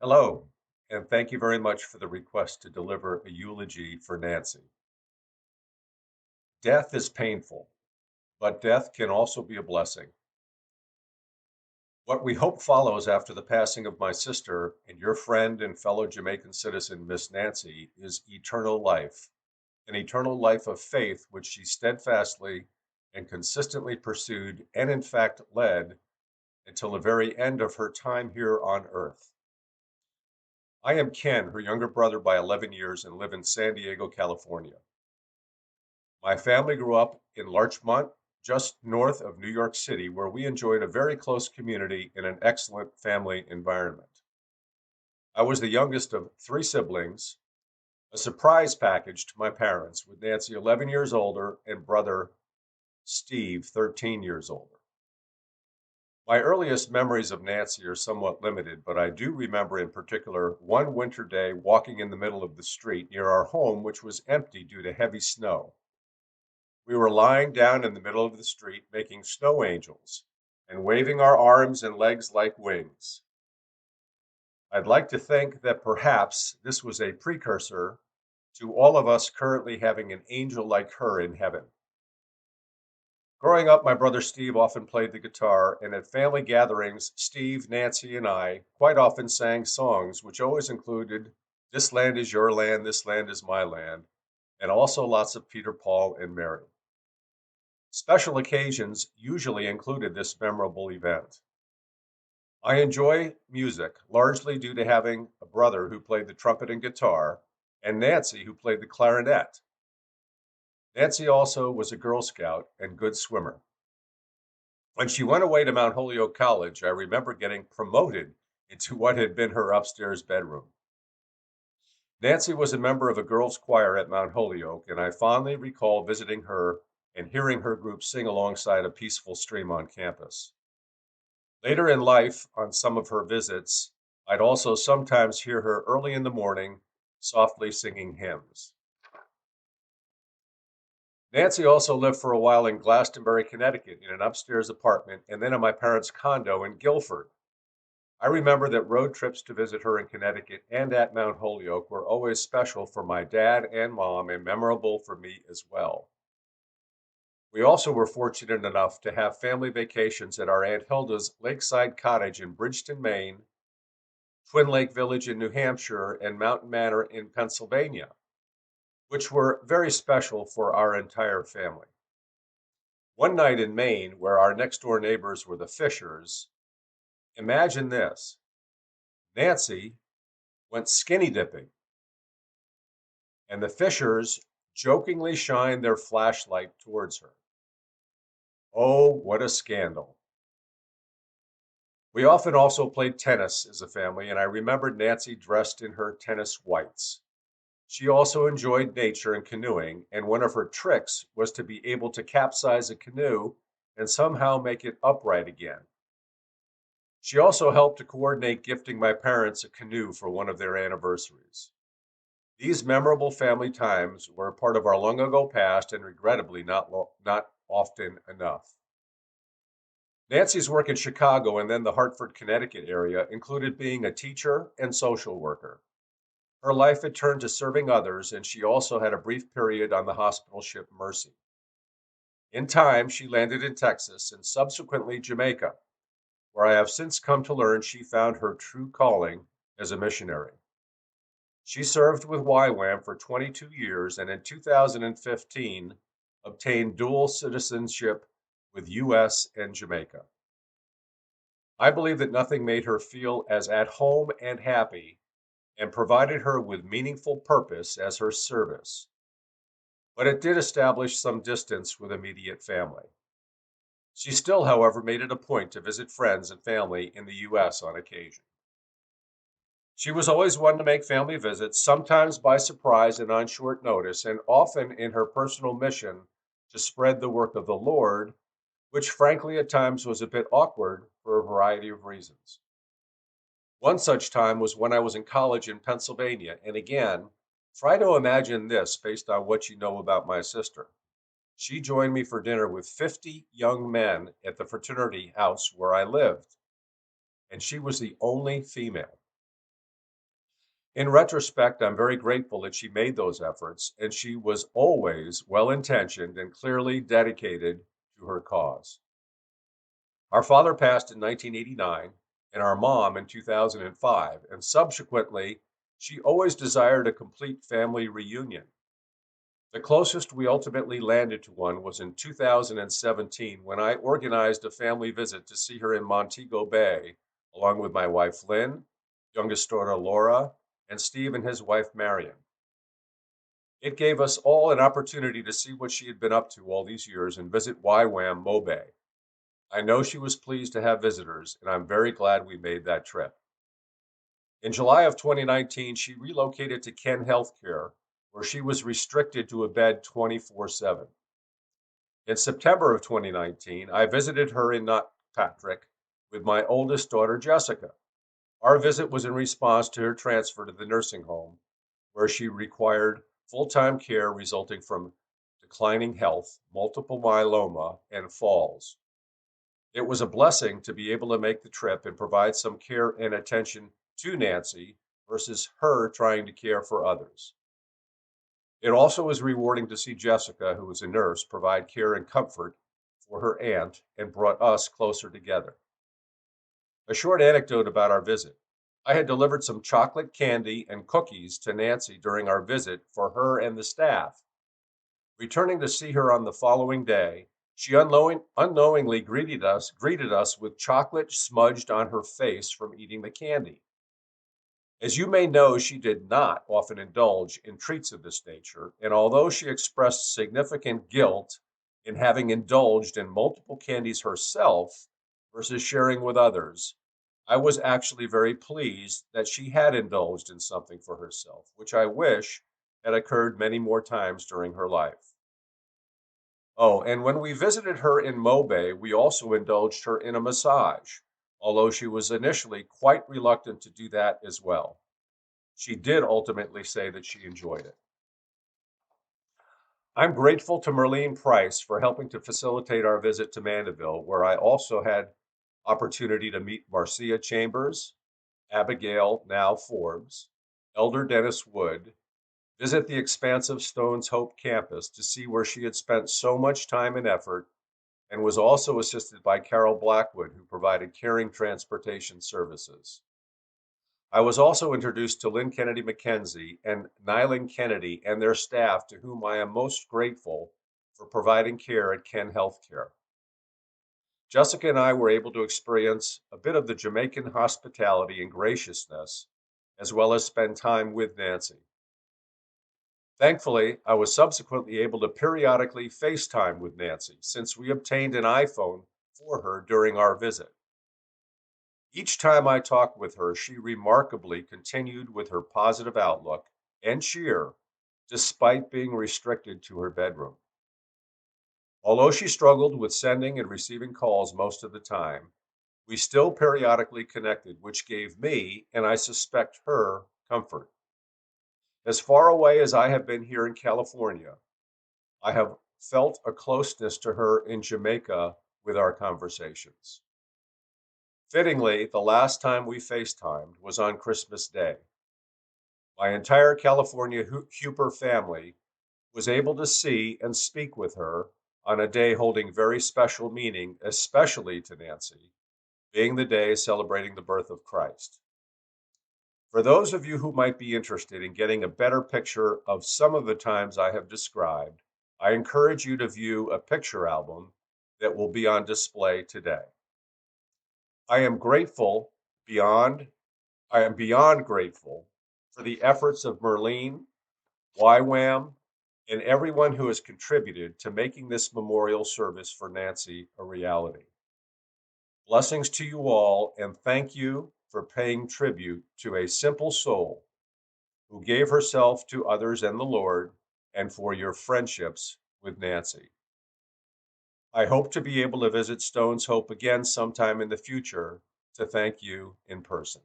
Hello, and thank you very much for the request to deliver a eulogy for Nancy. Death is painful, but death can also be a blessing. What we hope follows after the passing of my sister and your friend and fellow Jamaican citizen, Miss Nancy, is eternal life, an eternal life of faith which she steadfastly and consistently pursued and, in fact, led until the very end of her time here on earth. I am Ken, her younger brother by 11 years, and live in San Diego, California. My family grew up in Larchmont, just north of New York City, where we enjoyed a very close community and an excellent family environment. I was the youngest of three siblings, a surprise package to my parents, with Nancy 11 years older and brother Steve 13 years older. My earliest memories of Nancy are somewhat limited, but I do remember in particular one winter day walking in the middle of the street near our home, which was empty due to heavy snow. We were lying down in the middle of the street making snow angels and waving our arms and legs like wings. I'd like to think that perhaps this was a precursor to all of us currently having an angel like her in heaven. Growing up, my brother Steve often played the guitar, and at family gatherings, Steve, Nancy, and I quite often sang songs which always included "This land is your land, this land is my land," and also lots of Peter, Paul, and Mary. Special occasions usually included this memorable event. I enjoy music largely due to having a brother who played the trumpet and guitar, and Nancy who played the clarinet. Nancy also was a Girl Scout and good swimmer. When she went away to Mount Holyoke College, I remember getting promoted into what had been her upstairs bedroom. Nancy was a member of a girls' choir at Mount Holyoke, and I fondly recall visiting her and hearing her group sing alongside a peaceful stream on campus. Later in life, on some of her visits, I'd also sometimes hear her early in the morning softly singing hymns. Nancy also lived for a while in Glastonbury, Connecticut, in an upstairs apartment, and then in my parents' condo in Guilford. I remember that road trips to visit her in Connecticut and at Mount Holyoke were always special for my dad and mom and memorable for me as well. We also were fortunate enough to have family vacations at our Aunt Hilda's lakeside cottage in Bridgeton, Maine, Twin Lake Village in New Hampshire, and Mountain Manor in Pennsylvania, which were very special for our entire family. One night in Maine, where our next door neighbors were the Fishers, imagine this: Nancy went skinny dipping, and the Fishers jokingly shined their flashlight towards her. Oh, what a scandal! We often also played tennis as a family, and I remembered Nancy dressed in her tennis whites. She also enjoyed nature and canoeing, and one of her tricks was to be able to capsize a canoe and somehow make it upright again. She also helped to coordinate gifting my parents a canoe for one of their anniversaries. These memorable family times were a part of our long ago past and regrettably not often enough. Nancy's work in Chicago and then the Hartford, Connecticut area included being a teacher and social worker. Her life had turned to serving others, and she also had a brief period on the hospital ship Mercy. In time, she landed in Texas and subsequently Jamaica, where I have since come to learn she found her true calling as a missionary. She served with YWAM for 22 years and in 2015 obtained dual citizenship with US and Jamaica. I believe that nothing made her feel as at home and happy and provided her with meaningful purpose as her service, but it did establish some distance with immediate family. She still, however, made it a point to visit friends and family in the US on occasion. She was always one to make family visits, sometimes by surprise and on short notice, and often in her personal mission to spread the work of the Lord, which frankly at times was a bit awkward for a variety of reasons. One such time was when I was in college in Pennsylvania, and again, try to imagine this based on what you know about my sister. She joined me for dinner with 50 young men at the fraternity house where I lived, and she was the only female. In retrospect, I'm very grateful that she made those efforts, and she was always well intentioned and clearly dedicated to her cause. Our father passed in 1989 and our mom in 2005, and subsequently, she always desired a complete family reunion. The closest we ultimately landed to one was in 2017 when I organized a family visit to see her in Montego Bay, along with my wife Lynn, youngest daughter Laura, and Steve and his wife Marion. It gave us all an opportunity to see what she had been up to all these years and visit YWAM Mobay. I know she was pleased to have visitors, and I'm very glad we made that trip. In July of 2019, she relocated to Ken Healthcare, where she was restricted to a bed 24/7. In September of 2019, I visited her in Patrick with my oldest daughter, Jessica. Our visit was in response to her transfer to the nursing home, where she required full time care resulting from declining health, multiple myeloma, and falls. It was a blessing to be able to make the trip and provide some care and attention to Nancy versus her trying to care for others. It also was rewarding to see Jessica, who was a nurse, provide care and comfort for her aunt and brought us closer together. A short anecdote about our visit. I had delivered some chocolate candy and cookies to Nancy during our visit for her and the staff. Returning to see her on the following day, she unknowingly greeted us with chocolate smudged on her face from eating the candy. As you may know, she did not often indulge in treats of this nature, and although she expressed significant guilt in having indulged in multiple candies herself versus sharing with others, I was actually very pleased that she had indulged in something for herself, which I wish had occurred many more times during her life. Oh, and when we visited her in Mobay, we also indulged her in a massage, although she was initially quite reluctant to do that as well. She did ultimately say that she enjoyed it. I'm grateful to Merlene Price for helping to facilitate our visit to Mandeville, where I also had opportunity to meet Marcia Chambers, Abigail, now Forbes, Elder Dennis Wood, visit the expansive Stones Hope campus to see where she had spent so much time and effort, and was also assisted by Carol Blackwood, who provided caring transportation services. I was also introduced to Lynn Kennedy McKenzie and Nylan Kennedy and their staff, to whom I am most grateful for providing care at Ken Healthcare. Jessica and I were able to experience a bit of the Jamaican hospitality and graciousness, as well as spend time with Nancy. Thankfully, I was subsequently able to periodically FaceTime with Nancy since we obtained an iPhone for her during our visit. Each time I talked with her, she remarkably continued with her positive outlook and cheer despite being restricted to her bedroom. Although she struggled with sending and receiving calls most of the time, we still periodically connected, which gave me, and I suspect her, comfort. As far away as I have been here in California, I have felt a closeness to her in Jamaica with our conversations. Fittingly, the last time we FaceTimed was on Christmas Day. My entire California Huepper family was able to see and speak with her on a day holding very special meaning, especially to Nancy, being the day celebrating the birth of Christ. For those of you who might be interested in getting a better picture of some of the times I have described, I encourage you to view a picture album that will be on display today. I am grateful beyond I am beyond grateful for the efforts of Merlene, YWAM, and everyone who has contributed to making this memorial service for Nancy a reality. Blessings to you all, and thank you for paying tribute to a simple soul who gave herself to others and the Lord, and for your friendships with Nancy. I hope to be able to visit Stones Hope again sometime in the future to thank you in person.